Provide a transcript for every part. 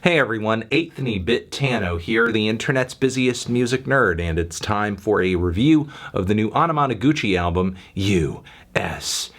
Hey everyone, 8th Bit Tano here, the internet's busiest music nerd, and it's time for a review of the new Anamanaguchi album, USA.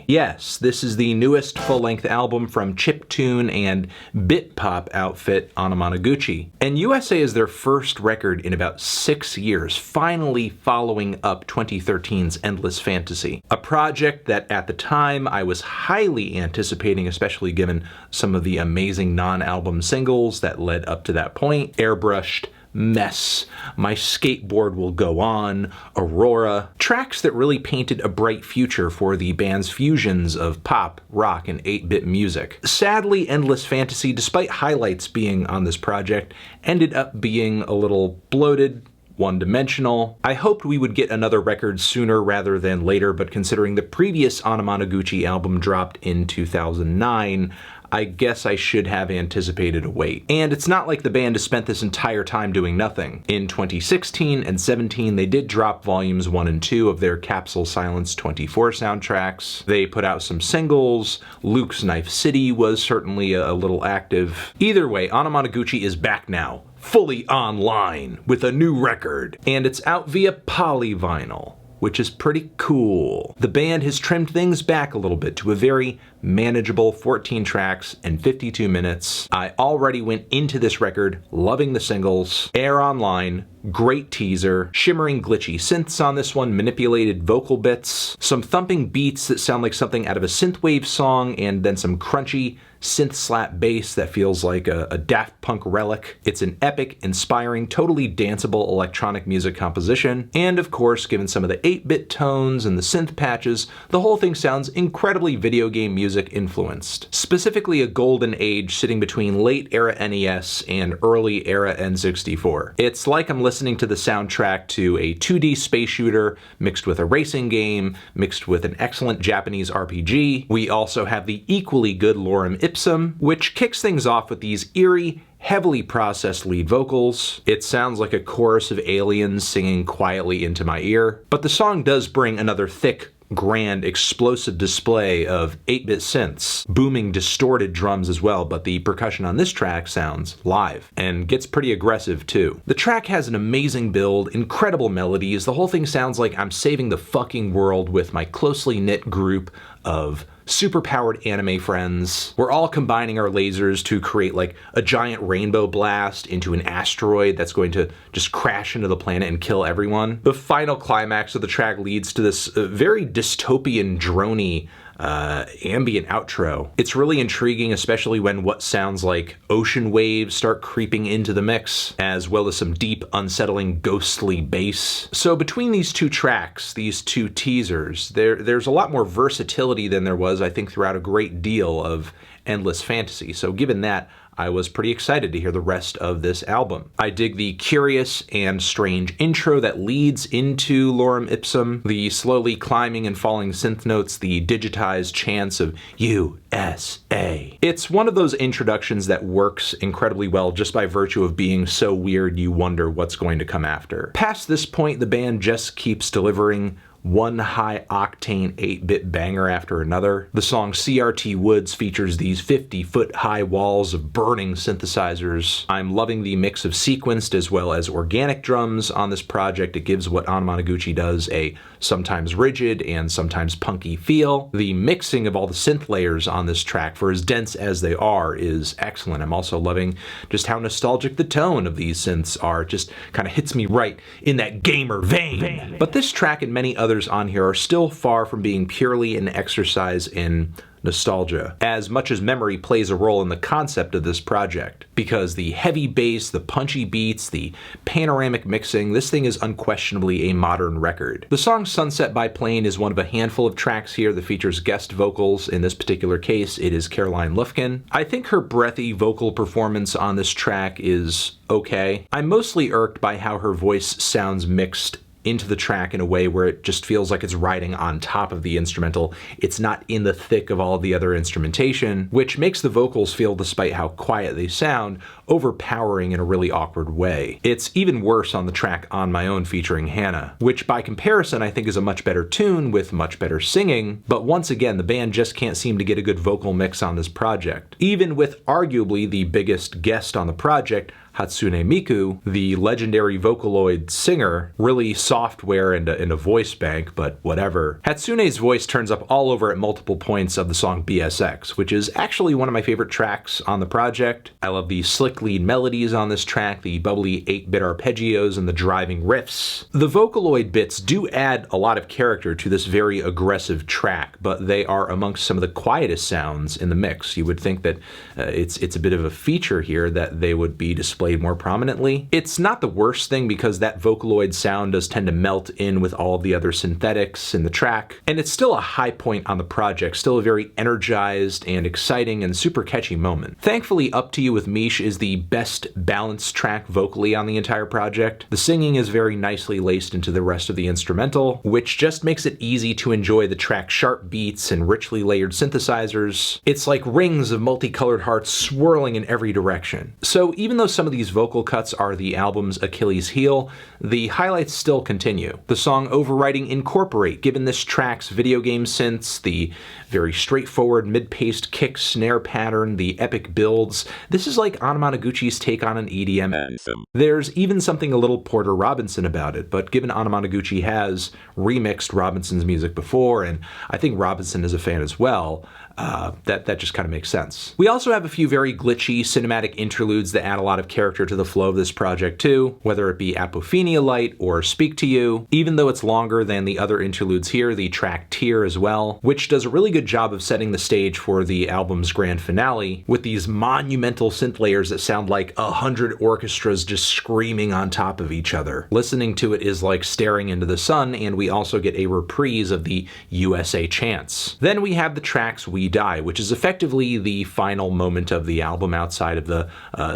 Yes, this is the newest full-length album from CHIPTUNE and BITPOP outfit Anamanaguchi. And USA is their first record in about 6 years, finally following up 2013's Endless Fantasy. A project that at the time I was highly anticipating, especially given some of the amazing non-album singles that led up to that point. Airbrushed, Mess, My Skateboard Will Go On, Aurora, tracks that really painted a bright future for the band's fusions of pop, rock, and 8-bit music. Sadly, Endless Fantasy, despite highlights being on this project, ended up being a little bloated, one-dimensional. I hoped we would get another record sooner rather than later, but considering the previous Anamanaguchi album dropped in 2009, I guess I should have anticipated a wait. And it's not like the band has spent this entire time doing nothing. In 2016 and 17, they did drop volumes 1 and 2 of their Capsule Silence 24 soundtracks. They put out some singles. Luke's Knife City was certainly a little active. Either way, Anamanaguchi is back now, fully online, with a new record. And it's out via POLYVINYL, which is pretty cool. The band has trimmed things back a little bit to a very manageable 14 tracks and 52 minutes. I already went into this record loving the singles. Air Online, great teaser, shimmering glitchy synths on this one, manipulated vocal bits, some thumping beats that sound like something out of a synthwave song, and then some crunchy synth slap bass that feels like a Daft Punk relic. It's an epic, inspiring, totally danceable electronic music composition, and of course, given some of the 8-bit tones and the synth patches, the whole thing sounds incredibly video game music influenced. Specifically a golden age sitting between late era NES and early era N64. It's like I'm listening to the soundtrack to a 2D space shooter mixed with a racing game, mixed with an excellent Japanese RPG. We also have the equally good LOREM IPSUM, which kicks things off with these eerie, heavily processed lead vocals. It sounds like a chorus of aliens singing quietly into my ear, but the song does bring another thick, grand, explosive display of 8-bit synths, booming, distorted drums as well, but the percussion on this track sounds live, and gets pretty aggressive too. The track has an amazing build, incredible melodies, the whole thing sounds like I'm saving the fucking world with my closely knit group of superpowered anime friends. We're all combining our lasers to create like a giant rainbow blast into an asteroid that's going to just crash into the planet and kill everyone. The final climax of the track leads to this very dystopian, drony ambient outro. It's really intriguing, especially when what sounds like ocean waves start creeping into the mix, as well as some deep, unsettling, ghostly bass. So between these two tracks, these two teasers, there's a lot more versatility than there was, I think, throughout a great deal of Endless Fantasy. So given that, I was pretty excited to hear the rest of this album. I dig the curious and strange intro that leads into LOREM IPSUM, the slowly climbing and falling synth notes, the digitized chants of USA. It's one of those introductions that works incredibly well just by virtue of being so weird you wonder what's going to come after. Past this point, the band just keeps delivering one high-octane 8-bit banger after another. The song CRT Woods features these 50-foot-high walls of burning synthesizers. I'm loving the mix of sequenced as well as organic drums on this project. It gives what Anamanaguchi does a sometimes rigid and sometimes punky feel. The mixing of all the synth layers on this track, for as dense as they are, is excellent. I'm also loving just how nostalgic the tone of these synths are. It just kind of hits me right in that gamer vein. But this track and many others on here are still far from being purely an exercise in nostalgia, as much as memory plays a role in the concept of this project. Because the heavy bass, the punchy beats, the panoramic mixing, this thing is unquestionably a modern record. The song Sunset by Plane is one of a handful of tracks here that features guest vocals. In this particular case, it is Caroline Lufkin. I think her breathy vocal performance on this track is okay. I'm mostly irked by how her voice sounds mixed into the track in a way where it just feels like it's riding on top of the instrumental. It's not in the thick of all of the other instrumentation, which makes the vocals feel, despite how quiet they sound, overpowering in a really awkward way. It's even worse on the track On My Own featuring Hannah, which by comparison I think is a much better tune with much better singing, but once again the band just can't seem to get a good vocal mix on this project. Even with arguably the biggest guest on the project, Hatsune Miku, the legendary Vocaloid singer, really software and a voice bank, but whatever. Hatsune's voice turns up all over at multiple points of the song BSX, which is actually one of my favorite tracks on the project. I love the slick lead melodies on this track, the bubbly 8-bit arpeggios, and the driving riffs. The Vocaloid bits do add a lot of character to this very aggressive track, but they are amongst some of the quietest sounds in the mix. You would think that it's a bit of a feature here that they would be displayed more prominently. It's not the worst thing because that Vocaloid sound does tend to melt in with all of the other synthetics in the track, and it's still a high point on the project, still a very energized and exciting and super catchy moment. Thankfully, Up to You with Mish is the best balanced track vocally on the entire project. The singing is very nicely laced into the rest of the instrumental, which just makes it easy to enjoy the track's sharp beats and richly layered synthesizers. It's like rings of multicolored hearts swirling in every direction. So even though some of these vocal cuts are the album's Achilles heel, the highlights still continue. The song Overwriting Incorporate, given this track's video game synths, the very straightforward mid-paced kick snare pattern, the epic builds, this is like Anamanaguchi's take on an EDM anthem. There's even something a little Porter Robinson about it, but given Anamanaguchi has remixed Robinson's music before, and I think Robinson is a fan as well, that just kind of makes sense. We also have a few very glitchy cinematic interludes that add a lot of character to the flow of this project too, whether it be Apophenia Light or Speak to You, even though it's longer than the other interludes here, the track Tear as well, which does a really good job of setting the stage for the album's grand finale with these monumental synth layers that sound like 100 orchestras just screaming on top of each other. Listening to it is like staring into the sun, and we also get a reprise of the USA chants. Then we have the tracks We Die, which is effectively the final moment of the album outside of the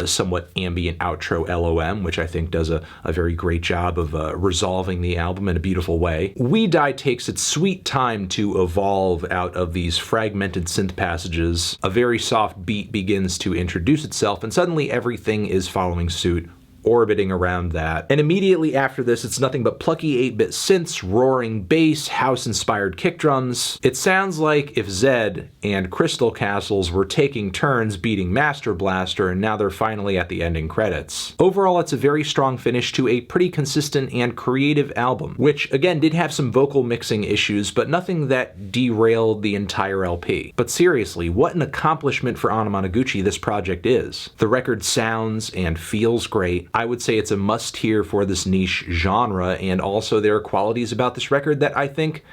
somewhat ambient outro LOM, which I think does a very great job of resolving the album in a beautiful way. We Die takes its sweet time to evolve out of these fragmented synth passages. A very soft beat begins to introduce itself, and suddenly everything is following suit, orbiting around that. And immediately after this, it's nothing but plucky 8-bit synths, roaring bass, house-inspired kick drums. It sounds like if Zed and Crystal Castles were taking turns beating Master Blaster, and now they're finally at the ending credits. Overall, it's a very strong finish to a pretty consistent and creative album, which again did have some vocal mixing issues, but nothing that derailed the entire LP. But seriously, what an accomplishment for Anamanaguchi this project is. The record sounds and feels great. I would say it's a must-hear for this niche genre, and also there are qualities about this record that I think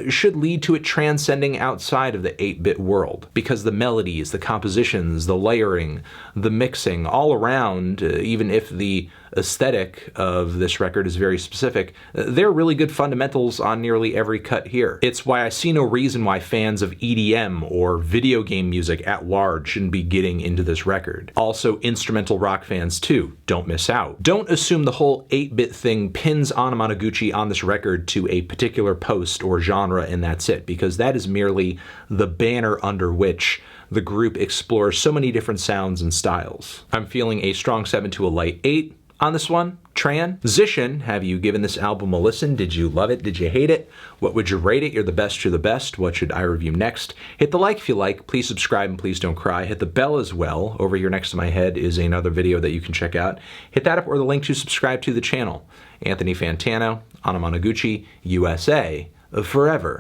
should lead to it transcending outside of the 8-bit world, because the melodies, the compositions, the layering, the mixing, all around, even if the aesthetic of this record is very specific, they're really good fundamentals on nearly every cut here. It's why I see no reason why fans of EDM or video game music at large shouldn't be getting into this record. Also, instrumental rock fans too, don't miss out. Don't assume the whole 8-bit thing pins Anamanaguchi on this record to a particular post or genre and that's it, because that is merely the banner under which the group explores so many different sounds and styles. I'm feeling a strong 7 to a light 8 on this one. Transition, have you given this album a listen? Did you love it? Did you hate it? What would you rate it? You're the best, you're the best. What should I review next? Hit the like if you like. Please subscribe and please don't cry. Hit the bell as well. Over here next to my head is another video that you can check out. Hit that up or the link to subscribe to the channel. Anthony Fantano, Anamanaguchi, USA, forever.